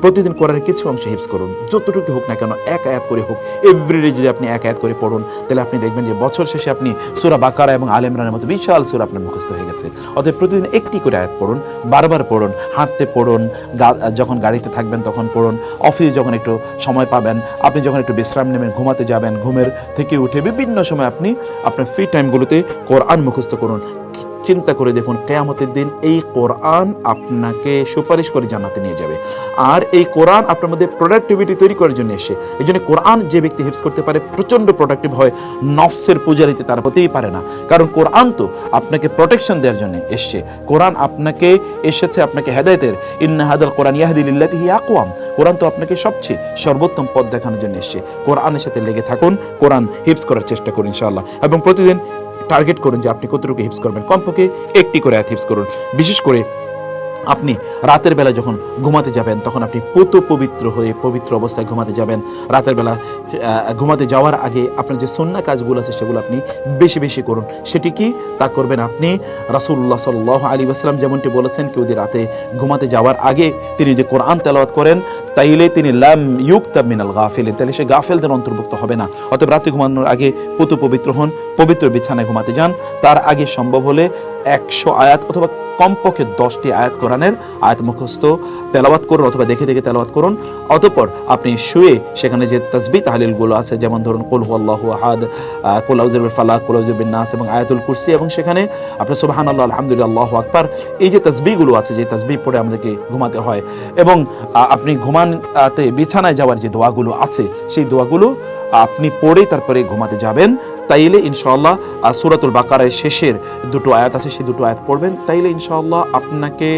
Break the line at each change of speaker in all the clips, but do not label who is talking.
প্রতিদিন কোরআনের কিছু অংশ হিফজ করুন, যতটুকু হোক না কেন, এক আয়াত করে হোক। এভরিডে যদি আপনি এক আয়াত করে পড়ুন, তাহলে আপনি দেখবেন যে বছর শেষে আপনি সূরা বাকারা এবং আলে ইমরানের মতো বিশাল সূরা আপনার মুখস্থ হয়ে গেছে। অতএব প্রতিদিন একটি করে আয়াত পড়ুন, বারবার পড়ুন, হাঁটতে পড়ুন, যখন গাড়িতে থাকবেন তখন পড়ুন, অফিসে যখন একটু সময় পাবেন, আপনি যখন একটু বিশ্রাম নেবেন, ঘুমাতে যাবেন, ঘুমের থেকে উঠে বিভিন্ন সময় আপনি আপনার ফ্রি টাইমগুলোতে কোরআন মুখস্থ করুন। চিন্তা করে দেখুন, কিয়ামতের দিন এই কোরআন আপনাকে সুপারিশ করে জান্নাতে নিয়ে যাবে। আর এই কোরআন আপনার মধ্যে প্রোডাক্টিভিটি তৈরি করার জন্য এসে, এই জন্য কোরআন যে ব্যক্তি হিফজ করতে পারে প্রচণ্ড প্রোডাক্টিভ হয়, নফসের পূজারিতে তারা হতেই পারে না। কারণ কোরআন তো আপনাকে প্রোটেকশন দেওয়ার জন্য এসছে। কোরআন আপনাকে এসেছে আপনাকে হেদায়েতের, ইন্না হাদাল কোরআন ইয়াহদি লিল্লাতি হিয়া আকওয়াম। কোরআন তো আপনাকে সবচেয়ে সর্বোত্তম পথ দেখানোর জন্য এসছে। কোরআনের সাথে লেগে থাকুন, কোরআন হিফজ করার চেষ্টা করুন ইনশাআল্লাহ। এবং প্রতিদিন টার্গেট করুন যে আপনি কতটুকু হিফজ করবেন, কমপক্ষে একটি করে আয়াত হিফজ করুন। বিশেষ করে আপনি রাতের বেলা যখন ঘুমাতে যাবেন, তখন আপনি পবিত্র হয়ে পবিত্র অবস্থায় ঘুমাতে যাবেন। রাতের বেলা ঘুমাতে যাওয়ার আগে আপনার যে সুন্নাহ কাজগুলো আছে সেগুলো আপনি বেশি বেশি করুন। সেটি কি তা করবেন আপনি রাসূলুল্লাহ সাল্লাল্লাহু আলাইহি ওয়াসাল্লাম যেমনটি বলেছেন, কেউ যদি রাতে ঘুমাতে যাওয়ার আগে তিনি যে কোরআন তেলাওয়াত করেন, তাইলে তিনি লাম ইউকতাব মিনাল গাফিলিন, তাহলে সে গাফেলদের অন্তর্ভুক্ত হবে না। অতএব রাতে ঘুমানোর আগে পবিত্র হন, পবিত্র বিছানায় ঘুমাতে যান। তার আগে সম্ভব হলে 100 আয়াত অথবা কমপক্ষে 10টি আয়াত কোরআনের আয়াত মুখস্থ তেলাওয়াত করুন অথবা দেখে দেখে তেলাওয়াত করুন। অতঃপর আপনি শুয়ে সেখানে যে তাসবিহ তাহলিলগুলো আছে, যেমন ধরুন কুল হুয়াল্লাহু আহাদ, কুল আউযু বিল ফালাক, কুল আউযু বিন নাস এবং আয়াতুল কুরসি, এবং সেখানে আপনি সুবহানাল্লাহ, আলহামদুলিল্লাহ, আল্লাহু আকবার, এই যে তাসবিহগুলো আছে, যে তাসবিহ পড়ে আমাদেরকে ঘুমাতে হয়। এবং আপনি ঘুমাতে বিছানায় যাওয়ার যে দোয়াগুলো আছে, সেই দোয়াগুলো আপনি পড়ে তারপরে ঘুমাতে যাবেন। তাইলে ইনশাআল্লাহ সূরাতুল বাকারার শেষের দুটো আয়াত আছে, সেই দুটো আয়াত পড়বেন। তাইলে ইনশাআল্লাহ আপনাকে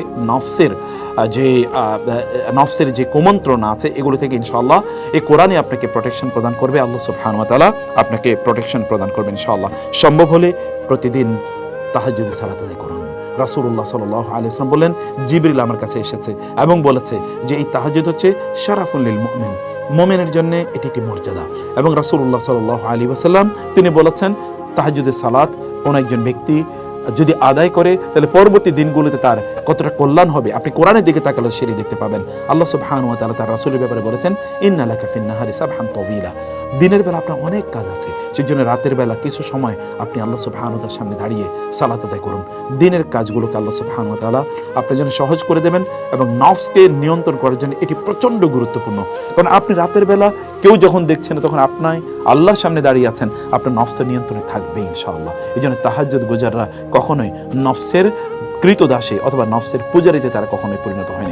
নফসের যে কুমন্ত্রণা আছে এগুলো থেকে ইনশাআল্লাহ এই কোরআনই আপনাকে প্রোটেকশন প্রদান করবে। আল্লাহ সুবহানাহু ওয়া তাআলা আপনাকে প্রোটেকশন প্রদান করবেন ইনশাআল্লাহ। সম্ভব হলে প্রতিদিন তাহাজ্জুদের সালাত আদায় করুন। রাসূলুল্লাহ সাল্লাল্লাহু আলাইহি ওয়াসাল্লাম বলেন, জিবরিল আমার কাছে এসেছে এবং বলেছে যে এই তাহাজ্জুদ হচ্ছে শারাফুল লিল মুমিন, মুমিনের জন্য এটি একটি মর্যাদা। এবং রাসূলুল্লাহ সাল্লাল্লাহু আলাইহি ওয়াসাল্লাম তিনি বলেছেন, তাহাজ্জুদের সালাত কোন একজন ব্যক্তি যদি আদায় করে, তাহলে পরবর্তী দিনগুলোতে তার কতটা কল্যাণ হবে আপনি কোরআনের দিকে তাকালে সেটি দেখতে পাবেন। আল্লাহ সুবহানাহু ওয়া তাআলা তার রাসূলের ব্যাপারে বলেছেন, ইন্না লাকা ফিন নাহারি সাবহান তাওয়িলা। দিনের বেলা আপনার অনেক কাজ আছে, সেজন্য রাতের বেলা কিছু সময় আপনি আল্লাহ সুবহানাহু ওয়া তাআলার সামনে দাঁড়িয়ে সালাত আদায় করুন। দিনের কাজগুলোকে আল্লাহ সুবহানাহু ওয়া তাআলা আপনার জন্য সহজ করে দেবেন। এবং নফসকে নিয়ন্ত্রণ করার জন্য এটি প্রচণ্ড গুরুত্বপূর্ণ। কারণ আপনি রাতের বেলা কেউ যখন দেখছেন না, তখন আপনি আল্লাহর সামনে দাঁড়িয়ে আছেন, আপনার নফসের নিয়ন্ত্রণে থাকবে ইনশাআল্লাহ। এই জন্য তাহাজ্জুদ গুজাররা কখনোই নফসের কৃতদাসে অথবা নফসের পূজারীতে তারা কখনোই পরিণত হয়নি।